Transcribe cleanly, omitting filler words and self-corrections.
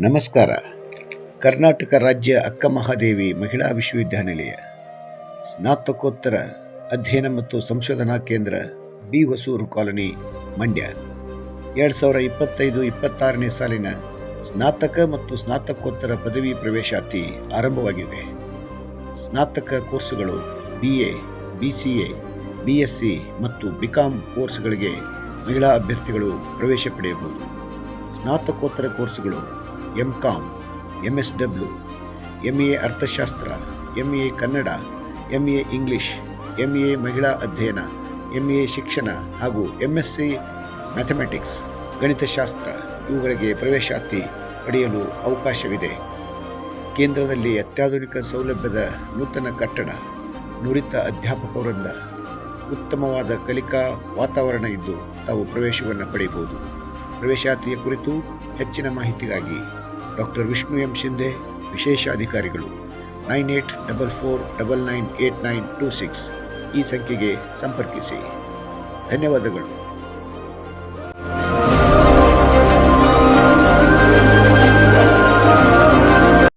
ನಮಸ್ಕಾರ. ಕರ್ನಾಟಕ ರಾಜ್ಯ ಅಕ್ಕಮಹಾದೇವಿ ಮಹಿಳಾ ವಿಶ್ವವಿದ್ಯಾನಿಲಯ ಸ್ನಾತಕೋತ್ತರ ಅಧ್ಯಯನ ಮತ್ತು ಸಂಶೋಧನಾ ಕೇಂದ್ರ ಬಿ ಹೊಸೂರು ಕಾಲೋನಿ, ಮಂಡ್ಯ 2025-26ನೇ ಸಾಲಿನ ಸ್ನಾತಕ ಮತ್ತು ಸ್ನಾತಕೋತ್ತರ ಪದವಿ ಪ್ರವೇಶಾತಿ ಆರಂಭವಾಗಿವೆ. ಸ್ನಾತಕ ಕೋರ್ಸುಗಳು BA, BCA, BSc ಮತ್ತು BCom ಕೋರ್ಸ್ಗಳಿಗೆ ಮಹಿಳಾ ಅಭ್ಯರ್ಥಿಗಳು ಪ್ರವೇಶ ಪಡೆಯಬಹುದು. ಸ್ನಾತಕೋತ್ತರ ಕೋರ್ಸುಗಳು MCom, MSW, MA ಅರ್ಥಶಾಸ್ತ್ರ, MA Kannada, MA English, MA ಮಹಿಳಾ ಅಧ್ಯಯನ, MA ಶಿಕ್ಷಣ ಹಾಗೂ MSc ಮ್ಯಾಥಮೆಟಿಕ್ಸ್ ಗಣಿತಶಾಸ್ತ್ರ ಇವುಗಳಿಗೆ ಪ್ರವೇಶಾತಿ ಪಡೆಯಲು ಅವಕಾಶವಿದೆ. ಕೇಂದ್ರದಲ್ಲಿ ಅತ್ಯಾಧುನಿಕ ಸೌಲಭ್ಯದ ನೂತನ ಕಟ್ಟಡ, ನುರಿತ ಅಧ್ಯಾಪಕರಿಂದ ಉತ್ತಮವಾದ ಕಲಿಕಾ ವಾತಾವರಣ ಇದ್ದು ತಾವು ಪ್ರವೇಶವನ್ನು ಪಡೆಯಬಹುದು. ಪ್ರವೇಶಾತಿಯ ಕುರಿತು ಹೆಚ್ಚಿನ ಮಾಹಿತಿಗಾಗಿ ಡಾಕ್ಟರ್ ವಿಷ್ಣು ಎಂ ಶಿಂದೆ, ವಿಶೇಷಾಧಿಕಾರಿಗಳು, 9844998926 ಈ ಸಂಖ್ಯೆಗೆ ಸಂಪರ್ಕಿಸಿ. ಧನ್ಯವಾದಗಳು.